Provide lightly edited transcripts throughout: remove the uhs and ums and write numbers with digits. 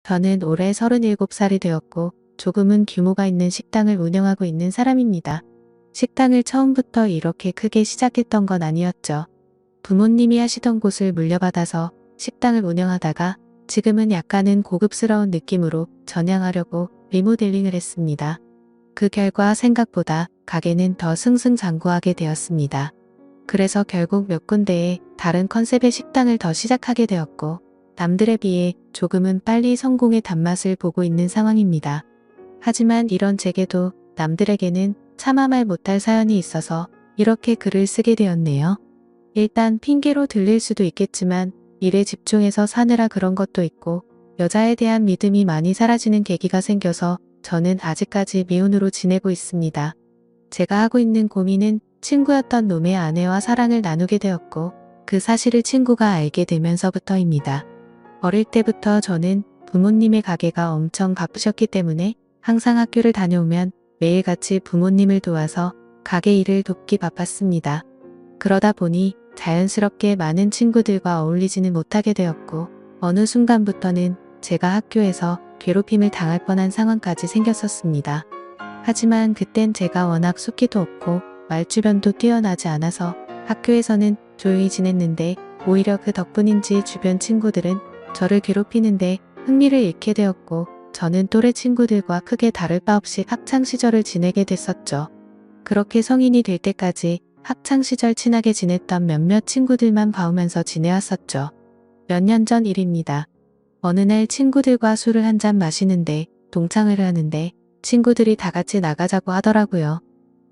저는 올해 37살이 되었고 조금은 규모가 있는 식당을 운영하고 있는 사람입니다. 식당을 처음부터 이렇게 크게 시작했던 건 아니었죠. 부모님이 하시던 곳을 물려받아서 식당을 운영하다가 지금은 약간은 고급스러운 느낌으로 전향하려고 리모델링을 했습니다. 그 결과 생각보다 가게는 더 승승장구하게 되었습니다. 그래서 결국 몇 군데에 다른 컨셉의 식당을 더 시작하게 되었고 남들에 비해 조금은 빨리 성공의 단맛을 보고 있는 상황입니다. 하지만 이런 제게도 남들에게는 차마 말 못할 사연이 있어서 이렇게 글을 쓰게 되었네요. 일단 핑계로 들릴 수도 있겠지만 일에 집중해서 사느라 그런 것도 있고 여자에 대한 믿음이 많이 사라지는 계기가 생겨서 저는 아직까지 미혼으로 지내고 있습니다. 제가 하고 있는 고민은 친구였던 놈의 아내와 사랑을 나누게 되었고 그 사실을 친구가 알게 되면서부터입니다. 어릴 때부터 저는 부모님의 가게가 엄청 바쁘셨기 때문에 항상 학교를 다녀오면 매일같이 부모님을 도와서 가게 일을 돕기 바빴습니다. 그러다 보니 자연스럽게 많은 친구들과 어울리지는 못하게 되었고 어느 순간부터는 제가 학교에서 괴롭힘을 당할 뻔한 상황까지 생겼었습니다. 하지만 그땐 제가 워낙 숫기도 없고 말주변도 뛰어나지 않아서 학교에서는 조용히 지냈는데 오히려 그 덕분인지 주변 친구들은 저를 괴롭히는데 흥미를 잃게 되었고 저는 또래 친구들과 크게 다를 바 없이 학창시절을 지내게 됐었죠. 그렇게 성인이 될 때까지 학창시절 친하게 지냈던 몇몇 친구들만 봐오면서 지내왔었죠. 몇 년 전 일입니다. 어느 날 친구들과 술을 한 잔 마시는데 동창회를 하는데 친구들이 다 같이 나가자고 하더라고요.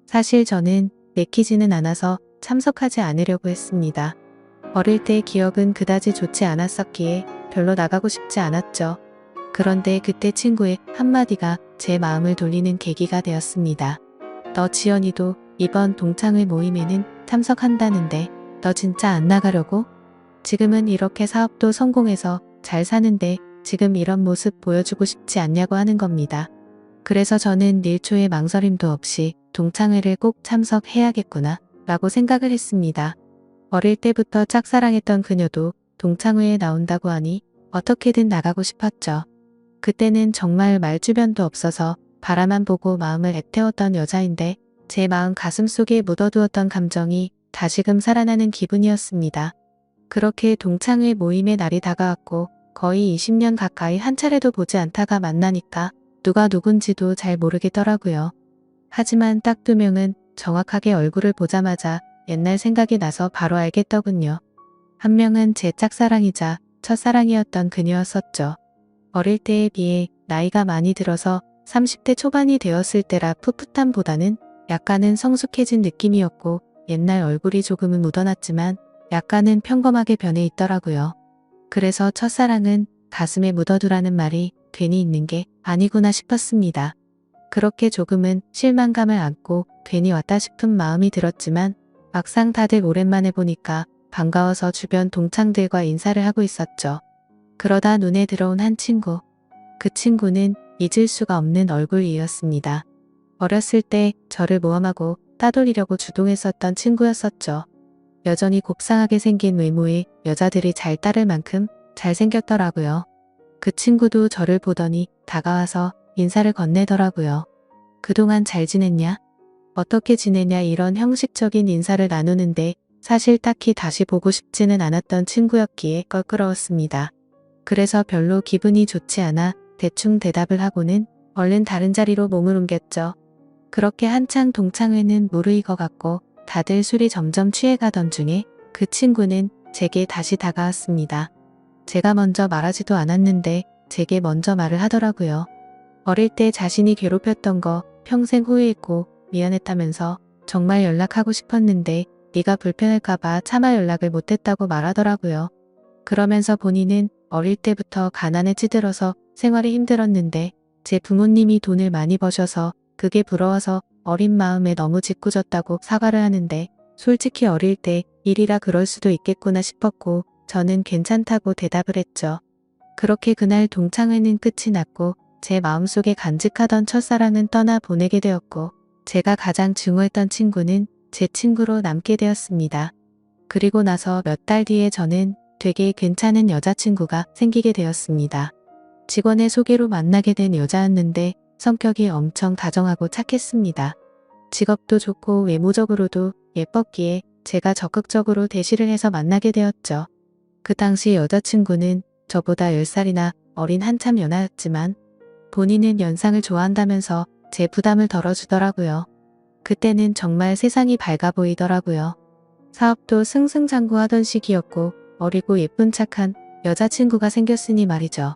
사실 저는 내키지는 않아서 참석하지 않으려고 했습니다. 어릴 때의 기억은 그다지 좋지 않았었기에 별로 나가고 싶지 않았죠. 그런데 그때 친구의 한마디가 제 마음을 돌리는 계기가 되었습니다. 너 지연이도 이번 동창회 모임에는 참석한다는데 너 진짜 안 나가려고? 지금은 이렇게 사업도 성공해서 잘 사는데 지금 이런 모습 보여주고 싶지 않냐고 하는 겁니다. 그래서 저는 1초의 망설임도 없이 동창회를 꼭 참석해야겠구나 라고 생각을 했습니다. 어릴 때부터 짝사랑했던 그녀도 동창회에 나온다고 하니 어떻게든 나가고 싶었죠. 그때는 정말 말주변도 없어서 바라만 보고 마음을 애태웠던 여자인데 제 마음 가슴속에 묻어두었던 감정이 다시금 살아나는 기분이었습니다. 그렇게 동창회 모임의 날이 다가왔고 거의 20년 가까이 한 차례도 보지 않다가 만나니까 누가 누군지도 잘 모르겠더라고요. 하지만 딱 2명은 정확하게 얼굴을 보자마자 옛날 생각이 나서 바로 알겠더군요. 한 명은 제 짝사랑이자 첫사랑이었던 그녀였었죠. 어릴 때에 비해 나이가 많이 들어서 30대 초반이 되었을 때라 풋풋함보다는 약간은 성숙해진 느낌이었고 옛날 얼굴이 조금은 묻어났지만 약간은 평범하게 변해 있더라고요. 그래서 첫사랑은 가슴에 묻어두라는 말이 괜히 있는 게 아니구나 싶었습니다. 그렇게 조금은 실망감을 안고 괜히 왔다 싶은 마음이 들었지만 막상 다들 오랜만에 보니까 반가워서 주변 동창들과 인사를 하고 있었죠. 그러다 눈에 들어온 한 친구. 그 친구는 잊을 수가 없는 얼굴이었습니다. 어렸을 때 저를 모함하고 따돌리려고 주동했었던 친구였었죠. 여전히 곱상하게 생긴 외모에 여자들이 잘 따를 만큼 잘생겼더라고요. 그 친구도 저를 보더니 다가와서 인사를 건네더라고요. 그동안 잘 지냈냐? 어떻게 지내냐 이런 형식적인 인사를 나누는데 사실 딱히 다시 보고 싶지는 않았던 친구였기에 껄끄러웠습니다. 그래서 별로 기분이 좋지 않아 대충 대답을 하고는 얼른 다른 자리로 몸을 옮겼죠. 그렇게 한창 동창회는 무르익어갔고 다들 술이 점점 취해가던 중에 그 친구는 제게 다시 다가왔습니다. 제가 먼저 말하지도 않았는데 제게 먼저 말을 하더라고요. 어릴 때 자신이 괴롭혔던 거 평생 후회했고 미안했다면서 정말 연락하고 싶었는데 네가 불편할까봐 차마 연락을 못했다고 말하더라고요. 그러면서 본인은 어릴 때부터 가난에 찌들어서 생활이 힘들었는데 제 부모님이 돈을 많이 버셔서 그게 부러워서 어린 마음에 너무 짓궂었다고 사과를 하는데 솔직히 어릴 때 일이라 그럴 수도 있겠구나 싶었고 저는 괜찮다고 대답을 했죠. 그렇게 그날 동창회는 끝이 났고 제 마음속에 간직하던 첫사랑은 떠나 보내게 되었고 제가 가장 증오했던 친구는 제 친구로 남게 되었습니다. 그리고 나서 몇 달 뒤에 저는 되게 괜찮은 여자친구가 생기게 되었습니다. 직원의 소개로 만나게 된 여자였는데 성격이 엄청 다정하고 착했습니다. 직업도 좋고 외모적으로도 예뻤기에 제가 적극적으로 대시를 해서 만나게 되었죠. 그 당시 여자친구는 저보다 10살이나 어린 한참 연하였지만 본인은 연상을 좋아한다면서 제 부담을 덜어주더라고요. 그때는 정말 세상이 밝아 보이더라고요. 사업도 승승장구하던 시기였고 어리고 예쁜 착한 여자친구가 생겼으니 말이죠.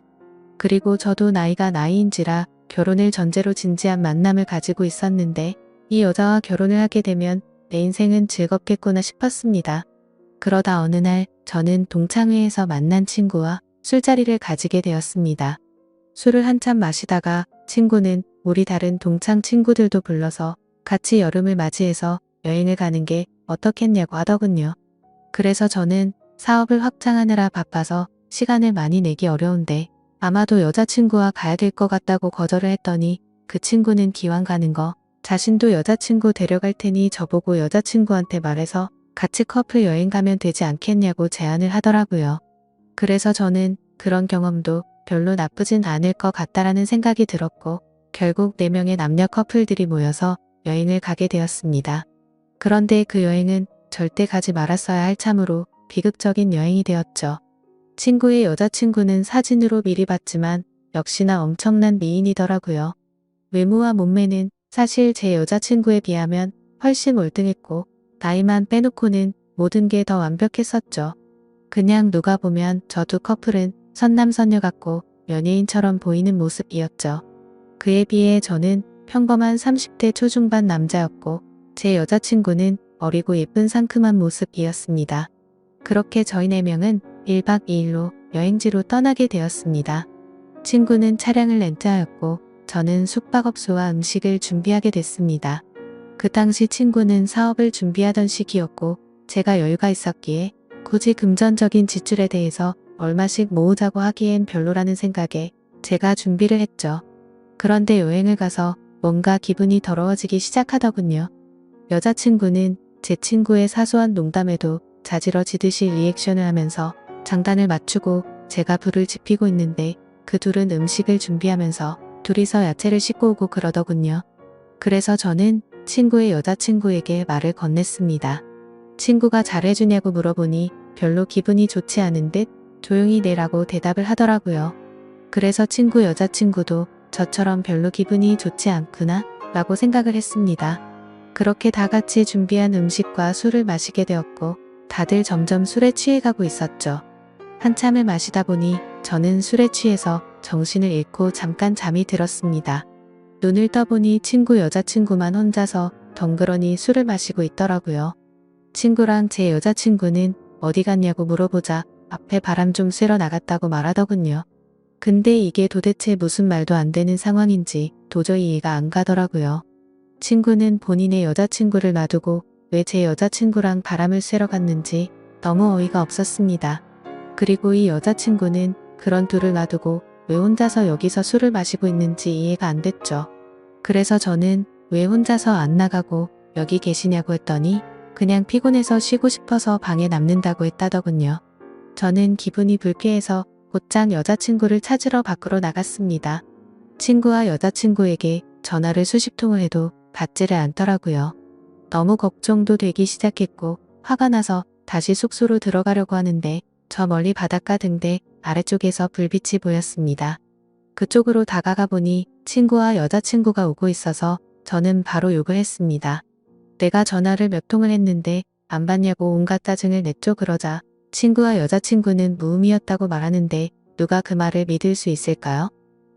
그리고 저도 나이가 나이인지라 결혼을 전제로 진지한 만남을 가지고 있었는데 이 여자와 결혼을 하게 되면 내 인생은 즐겁겠구나 싶었습니다. 그러다 어느 날 저는 동창회에서 만난 친구와 술자리를 가지게 되었습니다. 술을 한참 마시다가 친구는 우리 다른 동창 친구들도 불러서 같이 여름을 맞이해서 여행을 가는 게 어떻겠냐고 하더군요. 그래서 저는 사업을 확장하느라 바빠서 시간을 많이 내기 어려운데 아마도 여자친구와 가야 될 것 같다고 거절을 했더니 그 친구는 기왕 가는 거 자신도 여자친구 데려갈 테니 저보고 여자친구한테 말해서 같이 커플 여행 가면 되지 않겠냐고 제안을 하더라고요. 그래서 저는 그런 경험도 별로 나쁘진 않을 것 같다라는 생각이 들었고 결국 4명의 남녀 커플들이 모여서 여행을 가게 되었습니다. 그런데 그 여행은 절대 가지 말았어야 할 참으로 비극적인 여행이 되었죠. 친구의 여자친구는 사진으로 미리 봤지만 역시나 엄청난 미인이더라고요. 외모와 몸매는 사실 제 여자친구에 비하면 훨씬 월등했고 나이만 빼놓고는 모든 게 더 완벽했었죠. 그냥 누가 보면 저 두 커플은 선남선녀 같고 연예인처럼 보이는 모습이었죠. 그에 비해 저는 평범한 30대 초중반 남자였고 제 여자친구는 어리고 예쁜 상큼한 모습이었습니다. 그렇게 저희 4명은 1박 2일로 여행지로 떠나게 되었습니다. 친구는 차량을 렌트하였고 저는 숙박업소와 음식을 준비하게 됐습니다. 그 당시 친구는 사업을 준비하던 시기였고 제가 여유가 있었기에 굳이 금전적인 지출에 대해서 얼마씩 모으자고 하기엔 별로라는 생각에 제가 준비를 했죠. 그런데 여행을 가서 뭔가 기분이 더러워지기 시작하더군요. 여자친구는 제 친구의 사소한 농담에도 자지러지듯이 리액션을 하면서 장단을 맞추고 제가 불을 지피고 있는데 그 둘은 음식을 준비하면서 둘이서 야채를 씻고 오고 그러더군요. 그래서 저는 친구의 여자친구에게 말을 건넸습니다. 친구가 잘해주냐고 물어보니 별로 기분이 좋지 않은 듯 조용히 내라고 대답을 하더라고요. 그래서 친구 여자친구도 저처럼 별로 기분이 좋지 않구나 라고 생각을 했습니다. 그렇게 다 같이 준비한 음식과 술을 마시게 되었고 다들 점점 술에 취해가고 있었죠. 한참을 마시다 보니 저는 술에 취해서 정신을 잃고 잠깐 잠이 들었습니다. 눈을 떠보니 친구 여자친구만 혼자서 덩그러니 술을 마시고 있더라고요. 친구랑 제 여자친구는 어디 갔냐고 물어보자 앞에 바람 좀 쐬러 나갔다고 말하더군요. 근데 이게 도대체 무슨 말도 안 되는 상황인지 도저히 이해가 안 가더라고요. 친구는 본인의 여자친구를 놔두고 왜 제 여자친구랑 바람을 쐬러 갔는지 너무 어이가 없었습니다. 그리고 이 여자친구는 그런 둘을 놔두고 왜 혼자서 여기서 술을 마시고 있는지 이해가 안 됐죠. 그래서 저는 왜 혼자서 안 나가고 여기 계시냐고 했더니 그냥 피곤해서 쉬고 싶어서 방에 남는다고 했다더군요. 저는 기분이 불쾌해서 곧장 여자친구를 찾으러 밖으로 나갔습니다. 친구와 여자친구에게 전화를 수십 통을 해도 받지를 않더라고요. 너무 걱정도 되기 시작했고 화가 나서 다시 숙소로 들어가려고 하는데 저 멀리 바닷가 등대 아래쪽에서 불빛이 보였습니다. 그쪽으로 다가가 보니 친구와 여자친구가 오고 있어서 저는 바로 욕을 했습니다. 내가 전화를 몇 통을 했는데 안 받냐고 온갖 짜증을 냈죠. 그러자 친구와 여자친구는 무음이었다고 말하는데 누가 그 말을 믿을 수 있을까요?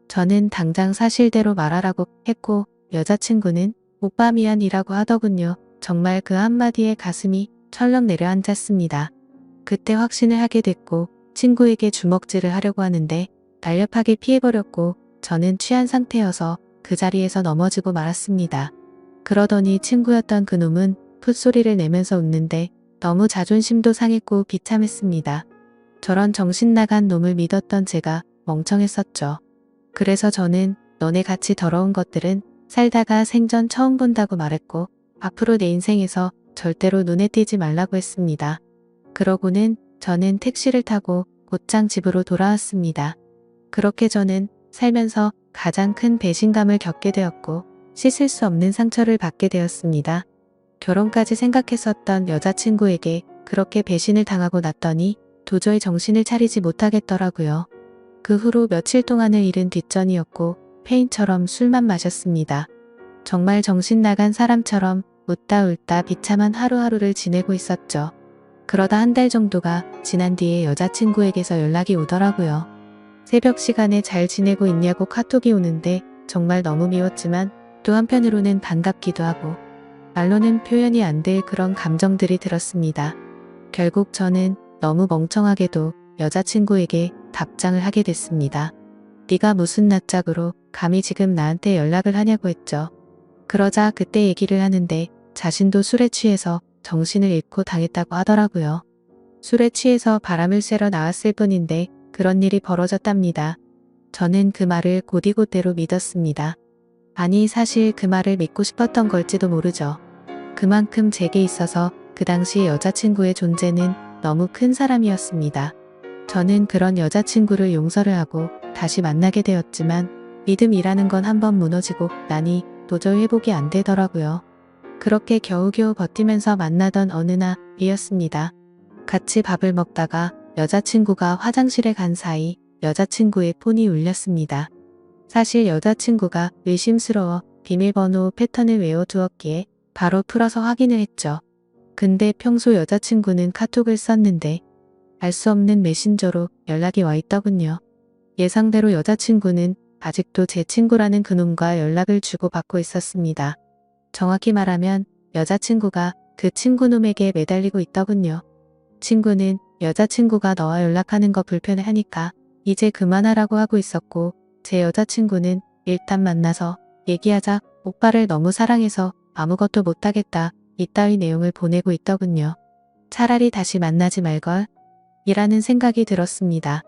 저는 당장 사실대로 말하라고 했고 여자친구는 오빠 미안이라고 하더군요. 정말 그 한마디에 가슴이 철렁 내려앉았습니다. 그때 확신을 하게 됐고 친구에게 주먹질을 하려고 하는데 날렵하게 피해버렸고 저는 취한 상태여서 그 자리에서 넘어지고 말았습니다. 그러더니 친구였던 그놈은 풋소리를 내면서 웃는데 너무 자존심도 상했고 비참했습니다. 저런 정신 나간 놈을 믿었던 제가 멍청했었죠. 그래서 저는 너네 같이 더러운 것들은 살다가 생전 처음 본다고 말했고 앞으로 내 인생에서 절대로 눈에 띄지 말라고 했습니다. 그러고는 저는 택시를 타고 곧장 집으로 돌아왔습니다. 그렇게 저는 살면서 가장 큰 배신감을 겪게 되었고 씻을 수 없는 상처를 받게 되었습니다. 결혼까지 생각했었던 여자친구에게 그렇게 배신을 당하고 났더니 도저히 정신을 차리지 못하겠더라고요. 그 후로 며칠 동안은 일은 뒷전이었고 페인처럼 술만 마셨습니다. 정말 정신 나간 사람처럼 웃다 울다 비참한 하루하루를 지내고 있었죠. 그러다 한 달 정도가 지난 뒤에 여자친구에게서 연락이 오더라고요. 새벽 시간에 잘 지내고 있냐고 카톡이 오는데 정말 너무 미웠지만 또 한편으로는 반갑기도 하고 말로는 표현이 안 될 그런 감정들이 들었습니다. 결국 저는 너무 멍청하게도 여자친구에게 답장을 하게 됐습니다. 네가 무슨 낯짝으로 감히 지금 나한테 연락을 하냐고 했죠. 그러자 그때 얘기를 하는데 자신도 술에 취해서 정신을 잃고 당했다고 하더라고요. 술에 취해서 바람을 쐬러 나왔을 뿐인데 그런 일이 벌어졌답니다. 저는 그 말을 곧이곧대로 믿었습니다. 아니 사실 그 말을 믿고 싶었던 걸지도 모르죠. 그만큼 제게 있어서 그 당시 여자친구의 존재는 너무 큰 사람이었습니다. 저는 그런 여자친구를 용서를 하고 다시 만나게 되었지만 믿음이라는 건 한번 무너지고 나니 도저히 회복이 안 되더라고요. 그렇게 겨우겨우 버티면서 만나던 어느 날이었습니다. 같이 밥을 먹다가 여자친구가 화장실에 간 사이 여자친구의 폰이 울렸습니다. 사실 여자친구가 의심스러워 비밀번호 패턴을 외워두었기에 바로 풀어서 확인을 했죠. 근데 평소 여자친구는 카톡을 썼는데 알 수 없는 메신저로 연락이 와 있더군요. 예상대로 여자친구는 아직도 제 친구라는 그놈과 연락을 주고받고 있었습니다. 정확히 말하면 여자친구가 그 친구놈에게 매달리고 있더군요. 친구는 여자친구가 너와 연락하는 거 불편해하니까 이제 그만하라고 하고 있었고 제 여자친구는 일단 만나서 얘기하자 오빠를 너무 사랑해서 아무것도 못하겠다 이따위 내용을 보내고 있더군요. 차라리 다시 만나지 말걸 이라는 생각이 들었습니다.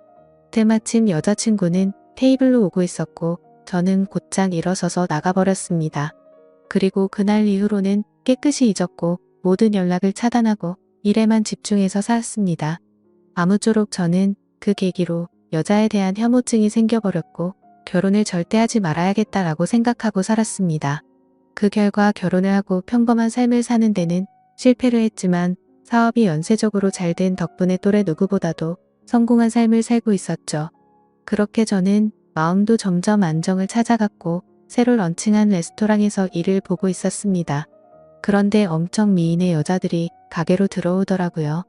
때마침 여자친구는 테이블로 오고 있었고 저는 곧장 일어서서 나가버렸습니다. 그리고 그날 이후로는 깨끗이 잊었고 모든 연락을 차단하고 일에만 집중해서 살았습니다. 아무쪼록 저는 그 계기로 여자에 대한 혐오증이 생겨버렸고 결혼을 절대 하지 말아야겠다라고 생각하고 살았습니다. 그 결과 결혼을 하고 평범한 삶을 사는 데는 실패를 했지만 사업이 연쇄적으로 잘 된 덕분에 또래 누구보다도 성공한 삶을 살고 있었죠. 그렇게 저는 마음도 점점 안정을 찾아갔고 새로 런칭한 레스토랑에서 일을 보고 있었습니다. 그런데 엄청 미인의 여자들이 가게로 들어오더라고요.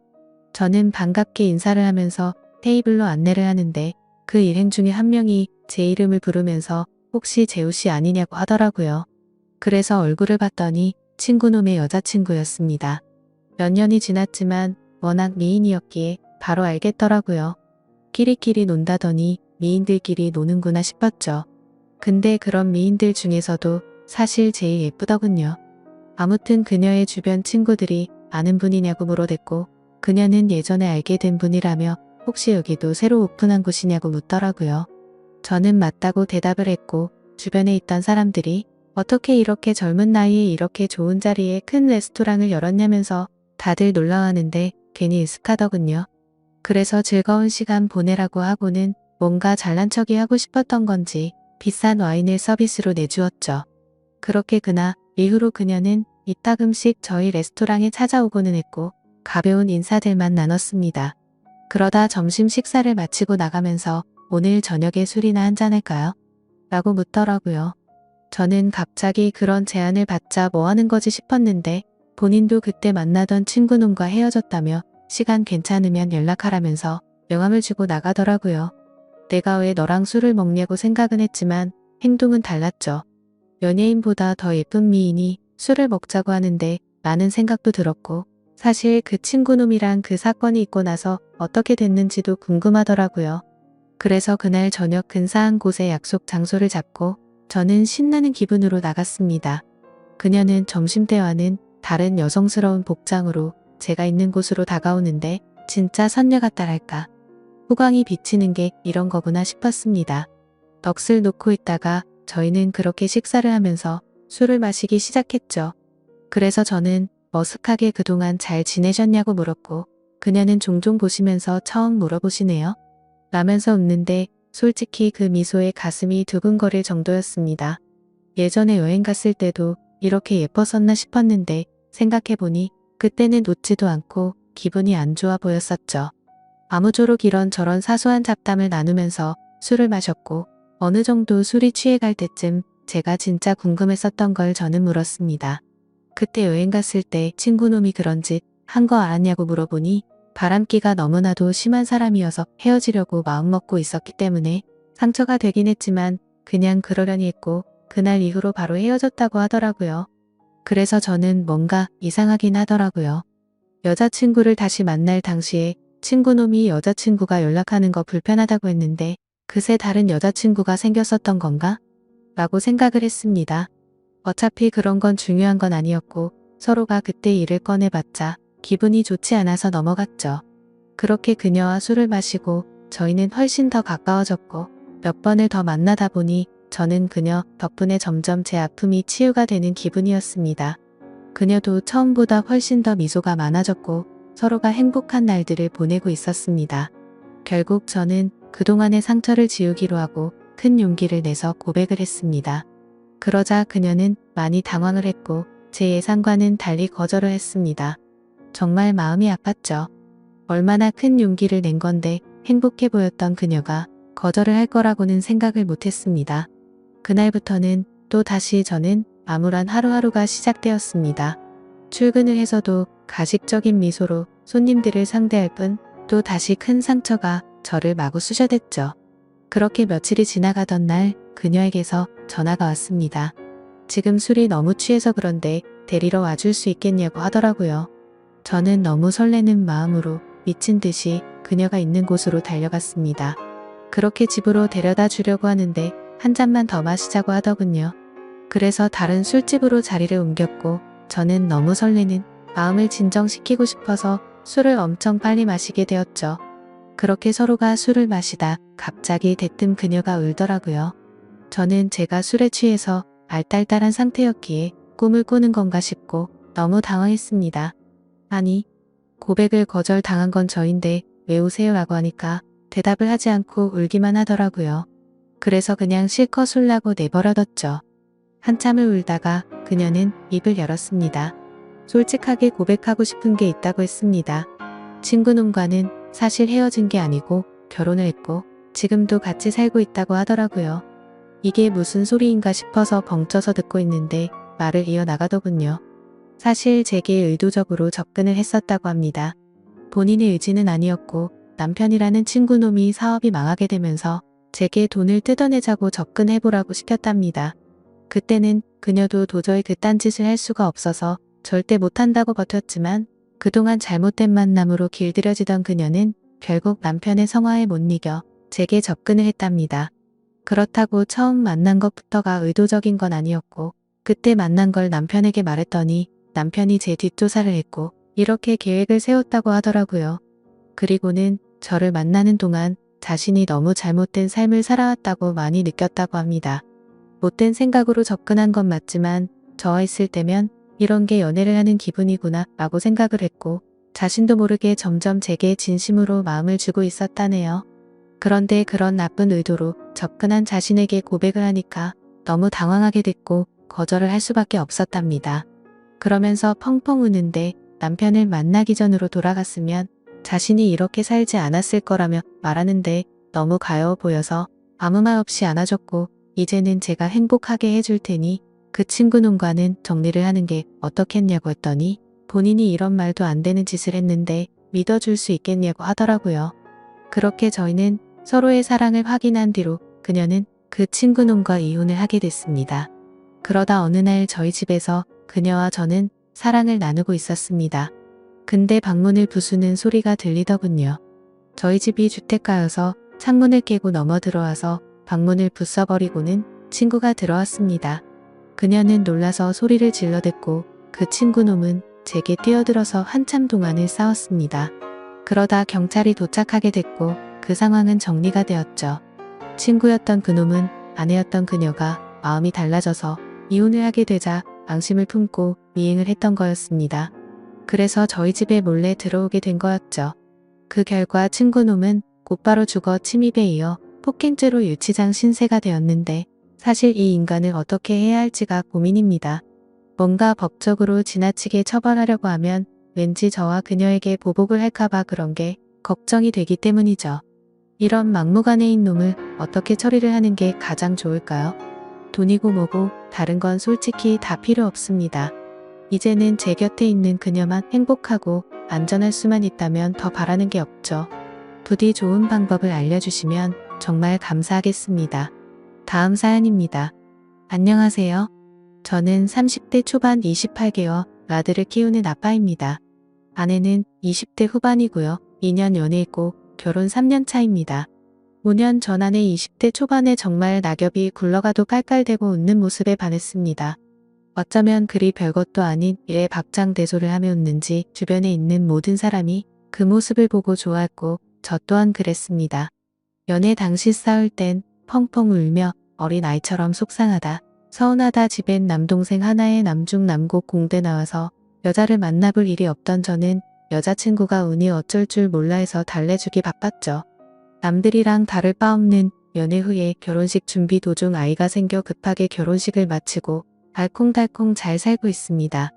저는 반갑게 인사를 하면서 테이블로 안내를 하는데 그 일행 중에 한 명이 제 이름을 부르면서 혹시 재우씨 아니냐고 하더라고요. 그래서 얼굴을 봤더니 친구놈의 여자친구였습니다. 몇 년이 지났지만 워낙 미인이었기에 바로 알겠더라고요. 끼리끼리 논다더니 미인들끼리 노는구나 싶었죠. 근데 그런 미인들 중에서도 사실 제일 예쁘더군요. 아무튼 그녀의 주변 친구들이 아는 분이냐고 물어댔고 그녀는 예전에 알게 된 분이라며 혹시 여기도 새로 오픈한 곳이냐고 묻더라고요. 저는 맞다고 대답을 했고 주변에 있던 사람들이 어떻게 이렇게 젊은 나이에 이렇게 좋은 자리에 큰 레스토랑을 열었냐면서 다들 놀라워하는데 괜히 으슥하더군요. 그래서 즐거운 시간 보내라고 하고는 뭔가 잘난 척이 하고 싶었던 건지 비싼 와인을 서비스로 내주었죠. 그렇게 그날 이후로 그녀는 이따금씩 저희 레스토랑에 찾아오고는 했고 가벼운 인사들만 나눴습니다. 그러다 점심 식사를 마치고 나가면서 오늘 저녁에 술이나 한잔할까요? 라고 묻더라고요. 저는 갑자기 그런 제안을 받자 뭐 하는 거지 싶었는데 본인도 그때 만나던 친구놈과 헤어졌다며 시간 괜찮으면 연락하라면서 명함을 주고 나가더라고요. 내가 왜 너랑 술을 먹냐고 생각은 했지만 행동은 달랐죠. 연예인보다 더 예쁜 미인이 술을 먹자고 하는데 라는 생각도 들었고 사실 그 친구놈이랑 그 사건이 있고 나서 어떻게 됐는지도 궁금하더라고요. 그래서 그날 저녁 근사한 곳에 약속 장소를 잡고 저는 신나는 기분으로 나갔습니다. 그녀는 점심때와는 다른 여성스러운 복장으로 제가 있는 곳으로 다가오는데 진짜 선녀 같다랄까. 후광이 비치는 게 이런 거구나 싶었습니다. 넋을 놓고 있다가 저희는 그렇게 식사를 하면서 술을 마시기 시작했죠. 그래서 저는 머쓱하게 그동안 잘 지내셨냐고 물었고 그녀는 종종 보시면서 처음 물어보시네요. 라면서 웃는데 솔직히 그 미소에 가슴이 두근거릴 정도였습니다. 예전에 여행 갔을 때도 이렇게 예뻤었나 싶었는데 생각해보니 그때는 웃지도 않고 기분이 안 좋아 보였었죠. 아무쪼록 이런저런 사소한 잡담을 나누면서 술을 마셨고 어느 정도 술이 취해갈 때쯤 제가 진짜 궁금했었던 걸 저는 물었습니다. 그때 여행 갔을 때 친구놈이 그런 짓 한 거 알았냐고 물어보니 바람기가 너무나도 심한 사람이어서 헤어지려고 마음먹고 있었기 때문에 상처가 되긴 했지만 그냥 그러려니 했고 그날 이후로 바로 헤어졌다고 하더라고요. 그래서 저는 뭔가 이상하긴 하더라고요. 여자친구를 다시 만날 당시에 친구놈이 여자친구가 연락하는 거 불편하다고 했는데 그새 다른 여자친구가 생겼었던 건가? 라고 생각을 했습니다. 어차피 그런 건 중요한 건 아니었고 서로가 그때 일을 꺼내봤자 기분이 좋지 않아서 넘어갔죠. 그렇게 그녀와 술을 마시고 저희는 훨씬 더 가까워졌고 몇 번을 더 만나다 보니 저는 그녀 덕분에 점점 제 아픔이 치유가 되는 기분이었습니다. 그녀도 처음보다 훨씬 더 미소가 많아졌고 서로가 행복한 날들을 보내고 있었습니다. 결국 저는 그동안의 상처를 지우기로 하고 큰 용기를 내서 고백을 했습니다. 그러자 그녀는 많이 당황을 했고 제 예상과는 달리 거절을 했습니다. 정말 마음이 아팠죠. 얼마나 큰 용기를 낸 건데 행복해 보였던 그녀가 거절을 할 거라고는 생각을 못했습니다. 그날부터는 또 다시 저는 암울한 하루하루가 시작되었습니다. 출근을 해서도 가식적인 미소로 손님들을 상대할 뿐 또 다시 큰 상처가 저를 마구 쑤셔댔죠. 그렇게 며칠이 지나가던 날 그녀에게서 전화가 왔습니다. 지금 술이 너무 취해서 그런데 데리러 와줄 수 있겠냐고 하더라고요. 저는 너무 설레는 마음으로 미친 듯이 그녀가 있는 곳으로 달려갔습니다. 그렇게 집으로 데려다 주려고 하는데 한 잔만 더 마시자고 하더군요. 그래서 다른 술집으로 자리를 옮겼고 저는 너무 설레는 마음을 진정시키고 싶어서 술을 엄청 빨리 마시게 되었죠. 그렇게 서로가 술을 마시다 갑자기 대뜸 그녀가 울더라고요. 저는 제가 술에 취해서 알딸딸한 상태였기에 꿈을 꾸는 건가 싶고 너무 당황했습니다. 아니, 고백을 거절당한 건 저인데 왜 우세요? 라고 하니까 대답을 하지 않고 울기만 하더라고요. 그래서 그냥 실컷 울라고 내버려뒀죠. 한참을 울다가 그녀는 입을 열었습니다. 솔직하게 고백하고 싶은 게 있다고 했습니다. 친구놈과는 사실 헤어진 게 아니고 결혼을 했고 지금도 같이 살고 있다고 하더라고요. 이게 무슨 소리인가 싶어서 벙쪄서 듣고 있는데 말을 이어나가더군요. 사실 제게 의도적으로 접근을 했었다고 합니다. 본인의 의지는 아니었고 남편이라는 친구놈이 사업이 망하게 되면서 제게 돈을 뜯어내자고 접근해보라고 시켰답니다. 그때는 그녀도 도저히 그딴 짓을 할 수가 없어서 절대 못한다고 버텼지만 그동안 잘못된 만남으로 길들여지던 그녀는 결국 남편의 성화에 못 이겨 제게 접근을 했답니다. 그렇다고 처음 만난 것부터가 의도적인 건 아니었고 그때 만난 걸 남편에게 말했더니 남편이 제 뒷조사를 했고 이렇게 계획을 세웠다고 하더라고요. 그리고는 저를 만나는 동안 자신이 너무 잘못된 삶을 살아왔다고 많이 느꼈다고 합니다. 못된 생각으로 접근한 건 맞지만 저와 있을 때면 이런 게 연애를 하는 기분이구나 라고 생각을 했고 자신도 모르게 점점 제게 진심으로 마음을 주고 있었다네요. 그런데 그런 나쁜 의도로 접근한 자신에게 고백을 하니까 너무 당황하게 됐고 거절을 할 수밖에 없었답니다. 그러면서 펑펑 우는데 남편을 만나기 전으로 돌아갔으면 자신이 이렇게 살지 않았을 거라며 말하는데 너무 가여워 보여서 아무 말 없이 안아줬고 이제는 제가 행복하게 해줄 테니 그 친구놈과는 정리를 하는 게 어떻겠냐고 했더니 본인이 이런 말도 안 되는 짓을 했는데 믿어줄 수 있겠냐고 하더라고요. 그렇게 저희는 서로의 사랑을 확인한 뒤로 그녀는 그 친구놈과 이혼을 하게 됐습니다. 그러다 어느 날 저희 집에서 그녀와 저는 사랑을 나누고 있었습니다. 근데 방문을 부수는 소리가 들리더군요. 저희 집이 주택가여서 창문을 깨고 넘어 들어와서 방문을 부숴버리고는 친구가 들어왔습니다. 그녀는 놀라서 소리를 질러댔고 그 친구놈은 제게 뛰어들어서 한참 동안을 싸웠습니다. 그러다 경찰이 도착하게 됐고 그 상황은 정리가 되었죠. 친구였던 그놈은 아내였던 그녀가 마음이 달라져서 이혼을 하게 되자 앙심을 품고 미행을 했던 거였습니다. 그래서 저희 집에 몰래 들어오게 된 거였죠. 그 결과 친구놈은 곧바로 죽어 침입에 이어 폭행죄로 유치장 신세가 되었는데 사실 이 인간을 어떻게 해야 할지가 고민입니다. 뭔가 법적으로 지나치게 처벌하려고 하면 왠지 저와 그녀에게 보복을 할까봐 그런 게 걱정이 되기 때문이죠. 이런 막무가내인 놈을 어떻게 처리를 하는 게 가장 좋을까요? 돈이고 뭐고 다른 건 솔직히 다 필요 없습니다. 이제는 제 곁에 있는 그녀만 행복하고 안전할 수만 있다면 더 바라는 게 없죠. 부디 좋은 방법을 알려주시면 정말 감사하겠습니다. 다음 사연입니다. 안녕하세요. 저는 30대 초반 28개월 아들을 키우는 아빠입니다. 아내는 20대 후반이고요. 2년 연애했고 결혼 3년 차입니다. 5년 전 아내 20대 초반에 정말 낙엽이 굴러가도 깔깔대고 웃는 모습에 반했습니다. 어쩌면 그리 별것도 아닌 일에 박장대소를 하며 웃는지 주변에 있는 모든 사람이 그 모습을 보고 좋아했고 저 또한 그랬습니다. 연애 당시 싸울 땐 펑펑 울며 어린아이처럼 속상하다, 서운하다 집엔 남동생 하나에 남중남고 공대 나와서 여자를 만나볼 일이 없던 저는 여자친구가 운이 어쩔 줄 몰라 해서 달래주기 바빴죠. 남들이랑 다를 바 없는 연애 후에 결혼식 준비 도중 아이가 생겨 급하게 결혼식을 마치고 알콩달콩 잘 살고 있습니다.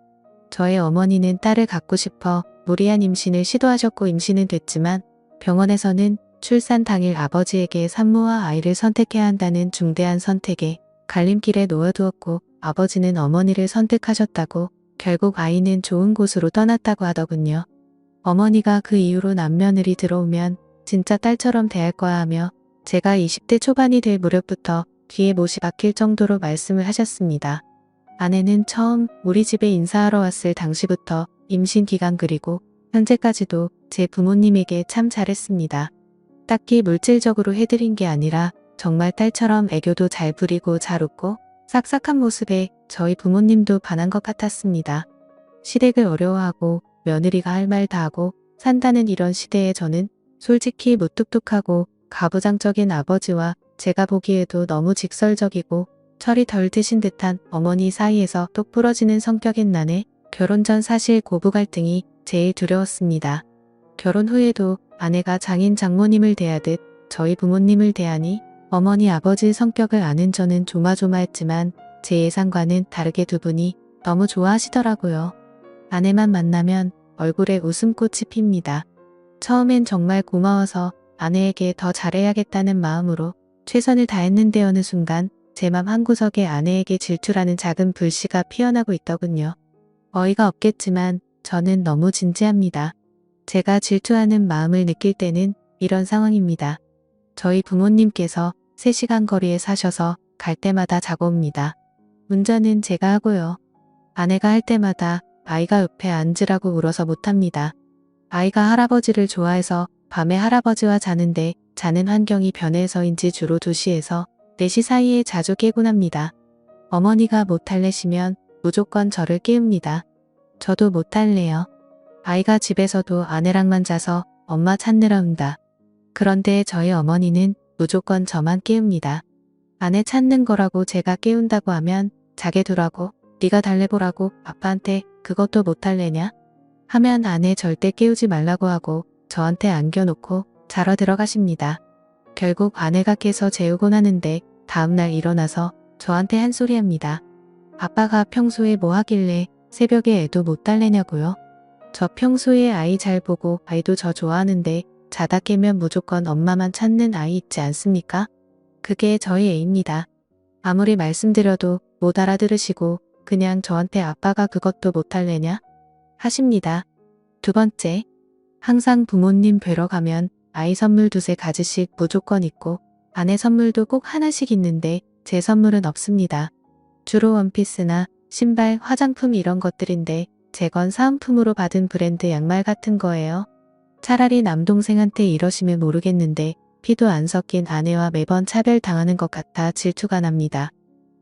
저의 어머니는 딸을 갖고 싶어 무리한 임신을 시도하셨고 임신은 됐지만 병원에서는 출산 당일 아버지에게 산모와 아이를 선택해야 한다는 중대한 선택에 갈림길에 놓아두었고 아버지는 어머니를 선택하셨다고 결국 아이는 좋은 곳으로 떠났다고 하더군요. 어머니가 그 이후로 남며느리 들어오면 진짜 딸처럼 대할 거야 하며 제가 20대 초반이 될 무렵부터 귀에 못이 박힐 정도로 말씀을 하셨습니다. 아내는 처음 우리 집에 인사하러 왔을 당시부터 임신 기간 그리고 현재까지도 제 부모님에게 참 잘했습니다. 딱히 물질적으로 해드린 게 아니라 정말 딸처럼 애교도 잘 부리고 잘 웃고 싹싹한 모습에 저희 부모님도 반한 것 같았습니다. 시댁을 어려워하고 며느리가 할 말 다 하고 산다는 이런 시대에 저는 솔직히 무뚝뚝하고 가부장적인 아버지와 제가 보기에도 너무 직설적이고 철이 덜 드신 듯한 어머니 사이에서 똑 부러지는 성격인 난에 결혼 전 사실 고부 갈등이 제일 두려웠습니다. 결혼 후에도 아내가 장인 장모님을 대하듯 저희 부모님을 대하니 어머니 아버지 성격을 아는 저는 조마조마했지만 제 예상과는 다르게 두 분이 너무 좋아하시더라고요. 아내만 만나면 얼굴에 웃음꽃이 핍니다. 처음엔 정말 고마워서 아내에게 더 잘해야겠다는 마음으로 최선을 다했는데 어느 순간 제 맘 한구석에 아내에게 질투라는 작은 불씨가 피어나고 있더군요. 어이가 없겠지만 저는 너무 진지합니다. 제가 질투하는 마음을 느낄 때는 이런 상황입니다. 저희 부모님께서 3시간 거리에 사셔서 갈 때마다 자고 옵니다. 운전은 제가 하고요. 아내가 할 때마다 아이가 옆에 앉으라고 울어서 못합니다. 아이가 할아버지를 좋아해서 밤에 할아버지와 자는데 자는 환경이 변해서인지 주로 2시에서 4시 사이에 자주 깨곤 합니다. 어머니가 못 할래시면 무조건 저를 깨웁니다. 저도 못 할래요. 아이가 집에서도 아내랑만 자서 엄마 찾느라 운다. 그런데 저희 어머니는 무조건 저만 깨웁니다. 아내 찾는 거라고 제가 깨운다고 하면 자게 두라고, 네가 달래보라고 아빠한테 그것도 못 할래냐? 하면 아내 절대 깨우지 말라고 하고 저한테 안겨놓고 자러 들어가십니다. 결국 아내가 깨서 재우곤 하는데 다음날 일어나서 저한테 한 소리 합니다. 아빠가 평소에 뭐 하길래 새벽에 애도 못 달래냐고요? 저 평소에 아이 잘 보고 아이도 저 좋아하는데 자다 깨면 무조건 엄마만 찾는 아이 있지 않습니까? 그게 저희 애입니다. 아무리 말씀드려도 못 알아들으시고 그냥 저한테 아빠가 그것도 못 할래냐? 하십니다. 2번째, 항상 부모님 뵈러 가면 아이 선물 2-3가지씩 무조건 있고 아내 선물도 꼭 하나씩 있는데 제 선물은 없습니다. 주로 원피스나 신발, 화장품 이런 것들인데 제 건 사은품으로 받은 브랜드 양말 같은 거예요. 차라리 남동생한테 이러시면 모르겠는데 피도 안 섞인 아내와 매번 차별당하는 것 같아 질투가 납니다.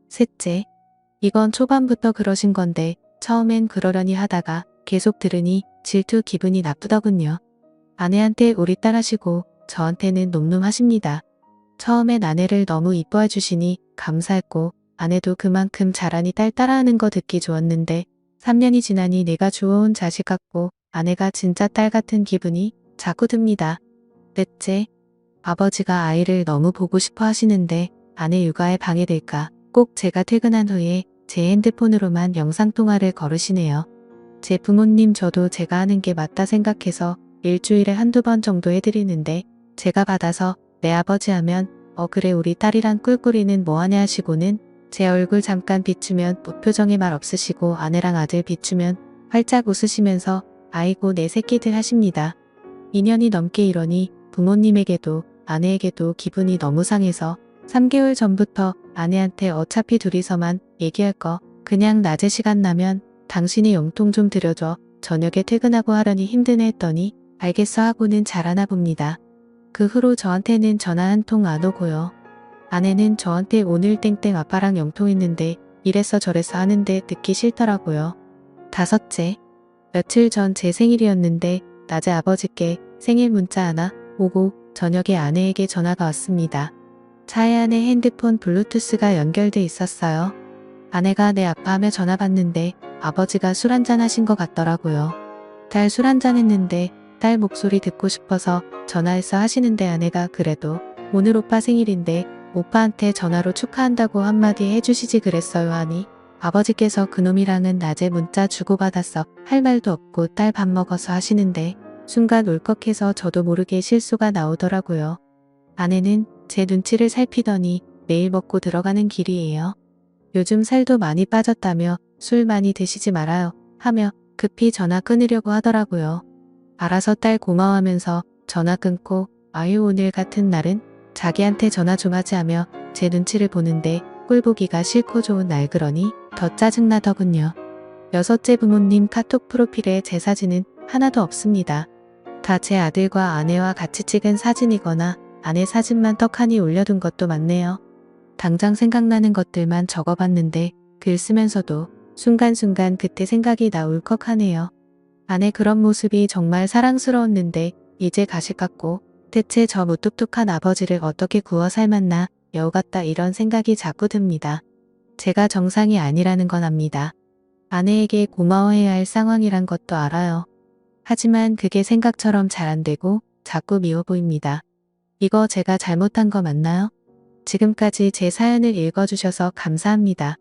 셋째, 이건 초반부터 그러신 건데 처음엔 그러려니 하다가 계속 들으니 질투 기분이 나쁘더군요. 아내한테 우리 딸 하시고 저한테는 놈놈 하십니다. 처음엔 아내를 너무 이뻐해 주시니 감사했고 아내도 그만큼 잘하니 딸 따라하는 거 듣기 좋았는데 3년이 지나니 내가 주워온 자식 같고 아내가 진짜 딸 같은 기분이 자꾸 듭니다. 넷째, 아버지가 아이를 너무 보고 싶어 하시는데 아내 육아에 방해될까 꼭 제가 퇴근한 후에 제 핸드폰으로만 영상통화를 걸으시네요. 제 부모님 저도 제가 하는 게 맞다 생각해서 일주일에 한두 번 정도 해드리는데 제가 받아서 내 아버지 하면 그래 우리 딸이랑 꿀꿀이는 뭐하냐 하시고는 제 얼굴 잠깐 비추면 무표정에 말 없으시고 아내랑 아들 비추면 활짝 웃으시면서 아이고 내 새끼들 하십니다. 2년이 넘게 이러니 부모님에게도 아내에게도 기분이 너무 상해서 3개월 전부터 아내한테 어차피 둘이서만 얘기할 거 그냥 낮에 시간 나면 당신이 용돈 좀 드려줘. 저녁에 퇴근하고 하려니 힘드네 했더니 알겠어 하고는 잘하나 봅니다. 그 후로 저한테는 전화 한 통 안 오고요. 아내는 저한테 오늘 땡땡 아빠랑 영통했는데 이랬어 저랬어 하는데 듣기 싫더라고요. 다섯째, 며칠 전 제 생일이었는데 낮에 아버지께 생일 문자 하나 오고 저녁에 아내에게 전화가 왔습니다. 차에 안에 핸드폰 블루투스가 연결돼 있었어요. 아내가 네 아빠 하며 전화 받는데 아버지가 술 한잔 하신 것 같더라고요. 딸 술 한잔 했는데 딸 목소리 듣고 싶어서 전화해서 하시는데 아내가 그래도 오늘 오빠 생일인데 오빠한테 전화로 축하한다고 한마디 해주시지 그랬어요 하니 아버지께서 그놈이랑은 낮에 문자 주고받았어 할 말도 없고 딸 밥 먹어서 하시는데 순간 울컥해서 저도 모르게 실수가 나오더라고요. 아내는 제 눈치를 살피더니 매일 먹고 들어가는 길이에요. 요즘 살도 많이 빠졌다며 술 많이 드시지 말아요 하며 급히 전화 끊으려고 하더라고요. 알아서 딸 고마워하면서 전화 끊고 아유 오늘 같은 날은 자기한테 전화 좀 하지 하며 제 눈치를 보는데 꼴보기가 싫고 좋은 날 그러니 더 짜증나더군요. 여섯째 부모님 카톡 프로필에 제 사진은 하나도 없습니다. 다 제 아들과 아내와 같이 찍은 사진이거나 아내 사진만 떡하니 올려둔 것도 많네요. 당장 생각나는 것들만 적어봤는데 글 쓰면서도 순간순간 그때 생각이 나 울컥하네요. 아내 그런 모습이 정말 사랑스러웠는데 이제 가식 같고 대체 저 무뚝뚝한 아버지를 어떻게 구워 삶았나 여우 같다 이런 생각이 자꾸 듭니다. 제가 정상이 아니라는 건 압니다. 아내에게 고마워해야 할 상황이란 것도 알아요. 하지만 그게 생각처럼 잘 안 되고 자꾸 미워 보입니다. 이거 제가 잘못한 거 맞나요? 지금까지 제 사연을 읽어주셔서 감사합니다.